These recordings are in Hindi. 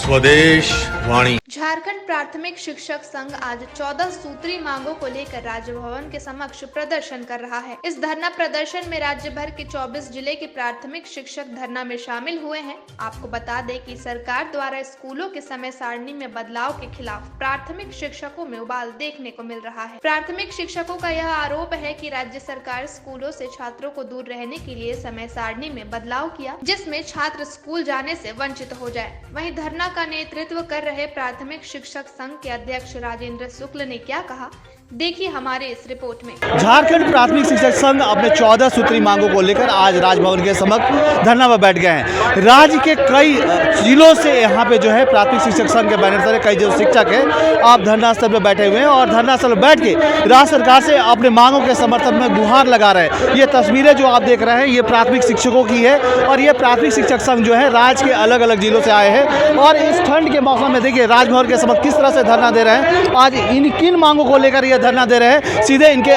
स्वदेश वाणी। झारखंड प्राथमिक शिक्षक संघ आज 14 सूत्री मांगों को लेकर राजभवन के समक्ष प्रदर्शन कर रहा है। इस धरना प्रदर्शन में राज्य भर के 24 जिले के प्राथमिक शिक्षक धरना में शामिल हुए हैं। आपको बता दें कि सरकार द्वारा स्कूलों के समय सारणी में बदलाव के खिलाफ प्राथमिक शिक्षकों में उबाल देखने को मिल रहा है। प्राथमिक शिक्षकों का यह आरोप है कि राज्य सरकार स्कूलों से छात्रों को दूर रहने के लिए समय सारणी में बदलाव किया, जिसमें छात्र स्कूल जाने से वंचित हो जाए। वहीं धरना का नेतृत्व कर रहे प्राथमिक शिक्षक संघ के अध्यक्ष राजेंद्र शुक्ल ने क्या कहा, देखिए हमारे इस रिपोर्ट में। झारखंड प्राथमिक शिक्षक संघ अपने 14 सूत्री मांगों को लेकर आज राजभवन के समक्ष धरना पर बैठ गए हैं। राज्य के कई जिलों से यहाँ पे जो है प्राथमिक शिक्षक संघ के बैनर तले कई जो शिक्षक है आप धरना स्थल पर बैठे हुए हैं और धरना स्थल पर बैठ के राज्य सरकार से अपने मांगों के समर्थन में गुहार लगा रहे हैं। ये तस्वीरें जो आप देख रहे हैं ये प्राथमिक शिक्षकों की है और ये प्राथमिक शिक्षक संघ जो है राज्य के अलग अलग जिलों से आए हैं और इस ठंड के मौसम में देखिए राजभवन के समक्ष किस तरह से धरना दे रहे हैं। आज इन किन मांगों को लेकर ये धरना दे रहे हैं, सीधे इनके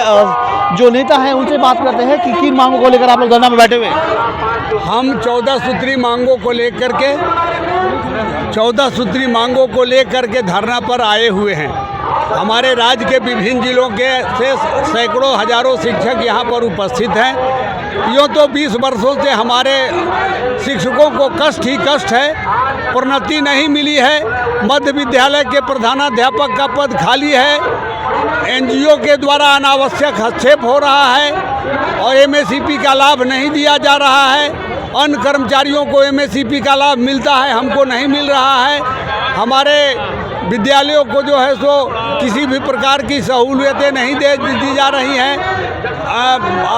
जो नेता हैं उनसे बात करते हैं कि किन मांगों को लेकर आप लोग धरना में बैठे हुए हैं। हम 14 सूत्री मांगों को लेकर के धरना पर आए हुए हैं। हमारे राज्य के विभिन्न जिलों के से सैकड़ों हजारों शिक्षक यहाँ पर उपस्थित हैं। यूँ तो 20 वर्षों से हमारे शिक्षकों को कष्ट ही कष्ट है, प्रोन्नति नहीं मिली है। मध्य विद्यालय के प्रधानाध्यापक का पद खाली है, एनजीओ के द्वारा अनावश्यक हस्तक्षेप हो रहा है और एमएससीपी का लाभ नहीं दिया जा रहा है। अन्य कर्मचारियों को एमएससीपी का लाभ मिलता है, हमको नहीं मिल रहा है। हमारे विद्यालयों को जो है सो किसी भी प्रकार की सहूलियतें नहीं दी जा रही हैं।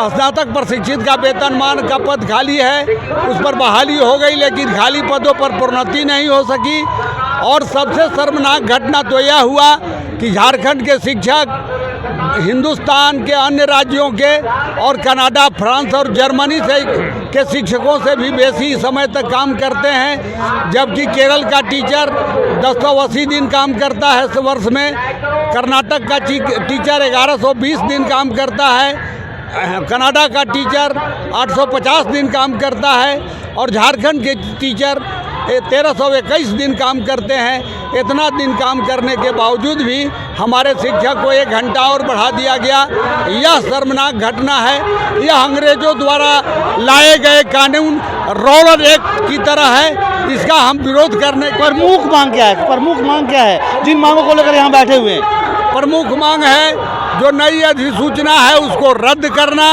स्नातक प्रशिक्षित का वेतनमान का पद खाली है, उस पर बहाली हो गई, लेकिन खाली पदों पर प्रोन्नति नहीं हो सकी। और सबसे शर्मनाक घटना तो यह हुआ कि झारखंड के शिक्षक हिंदुस्तान के अन्य राज्यों के और कनाडा, फ्रांस और जर्मनी से के शिक्षकों से भी बेसी समय तक काम करते हैं, जबकि केरल का टीचर 1080 दिन काम करता है इस वर्ष में, कर्नाटक का टीचर 1120 दिन काम करता है, कनाडा का टीचर 850 दिन काम करता है और झारखंड के टीचर 1321 दिन काम करते हैं। इतना दिन काम करने के बावजूद भी हमारे शिक्षक को 1 घंटा और बढ़ा दिया गया। यह शर्मनाक घटना है। यह अंग्रेजों द्वारा लाए गए कानून रोलर एक्ट की तरह है। इसका हम विरोध करने प्रमुख मांग क्या है जिन मांगों को लेकर यहाँ बैठे हुए हैं? प्रमुख मांग है जो नई अधिसूचना है उसको रद्द करना,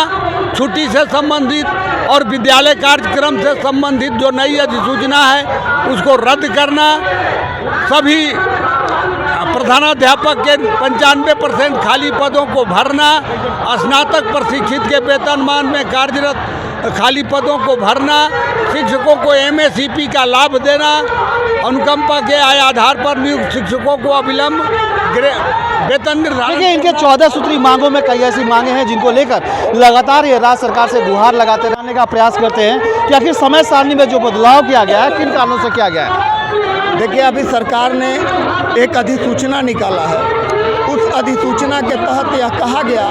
छुट्टी से संबंधित और विद्यालय कार्यक्रम से संबंधित जो नई अधिसूचना है उसको रद्द करना, सभी प्रधानाध्यापक के 95% खाली पदों को भरना, स्नातक प्रशिक्षित के वेतनमान में कार्यरत खाली पदों को भरना, शिक्षकों को एमएससीपी का लाभ देना, अनुकंपा के आधार पर नियुक्त शिक्षकों को अविलंब वेतन निर्धारण। देखिए इनके 14 सूत्री मांगों में कई ऐसी मांगे हैं जिनको लेकर लगातार ये राज्य सरकार से गुहार लगाते रहने का प्रयास करते हैं कि आखिर समय सारणी में जो बदलाव किया गया है किन कारणों से किया गया है। देखिए अभी सरकार ने एक अधिसूचना निकाला है, उस अधिसूचना के तहत यह कहा गया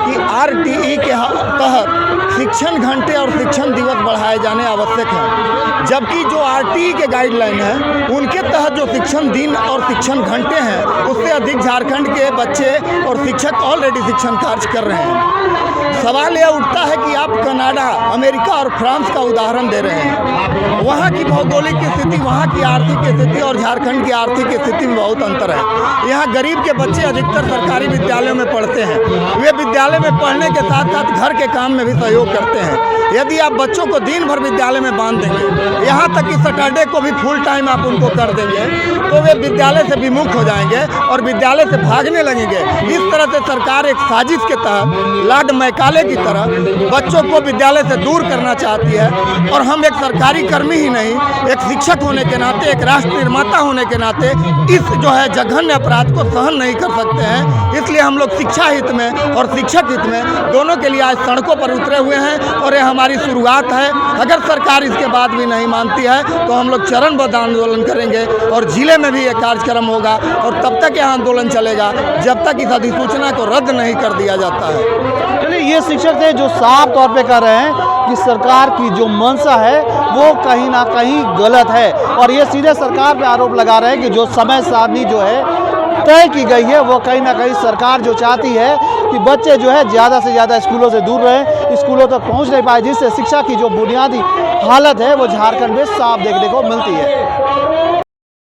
कि आरटीई के तहत शिक्षण घंटे और शिक्षण दिवस बढ़ाए जाने आवश्यक हैं, जबकि जो आरटीई के गाइडलाइन हैं उनके तहत जो शिक्षण दिन और शिक्षण घंटे हैं उससे अधिक झारखंड के बच्चे और शिक्षक ऑलरेडी शिक्षण कार्य कर रहे हैं। सवाल यह उठता है कि आप कनाडा, अमेरिका और फ्रांस का उदाहरण दे रहे हैं। वहाँ की भौगोलिक स्थिति, वहाँ की आर्थिक स्थिति और झारखंड की आर्थिक स्थिति में बहुत अंतर है। यहाँ गरीब के बच्चे अधिकतर सरकारी विद्यालयों में पढ़ते हैं। वे विद्यालय में पढ़ने के साथ साथ घर के काम में भी सहयोग करते हैं। यदि आप बच्चों को दिन भर विद्यालय में बांध देंगे, यहाँ तक कि सैटरडे को भी फुल टाइम आप उनको कर देंगे, तो वे विद्यालय से विमुख हो जाएंगे और विद्यालय से भागने लगेंगे। इस तरह से सरकार एक साजिश के तहत लॉर्ड मैकाले की तरह बच्चों को विद्यालय से दूर करना चाहती है। और हम एक सरकारी कर्मी ही नहीं, एक शिक्षक होने के नाते, एक राष्ट्र निर्माता होने के नाते इस जो है जघन्य अपराध को सहन नहीं कर सकते हैं। इसलिए हम लोग शिक्षा हित में और शिक्षक हित में दोनों के लिए आज सड़कों पर उतरे हुए हैं और ये हमारी शुरुआत है। अगर सरकार इसके बाद भी नहीं मानती है तो हम लोग चरणबद्ध आंदोलन करेंगे और जिले में भी ये कार्यक्रम होगा और तब तक यह आंदोलन चलेगा जब तक इस अधिसूचना को रद्द नहीं कर दिया जाता है। चलिए ये शिक्षक थे जो साफ तौर पे कह रहे हैं कि सरकार की जो मंशा है वो कहीं ना कहीं गलत है। और ये सीधे सरकार पे आरोप लगा रहे हैं कि जो समय सारणी जो है तय की गई है, वो कहीं ना कहीं सरकार जो चाहती है कि बच्चे जो है ज़्यादा से ज़्यादा स्कूलों से दूर रहें, स्कूलों तक पहुंच नहीं पाए, जिससे शिक्षा की जो बुनियादी हालत है वो झारखंड में साफ देखने को मिलती है।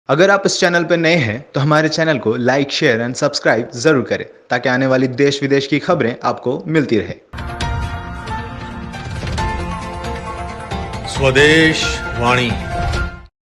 अगर आप इस चैनल पर नए हैं तो हमारे चैनल को लाइक, शेयर एंड सब्सक्राइब जरूर करें ताकि आने वाली देश विदेश की खबरें आपको मिलती रहे। स्वदेश वाणी।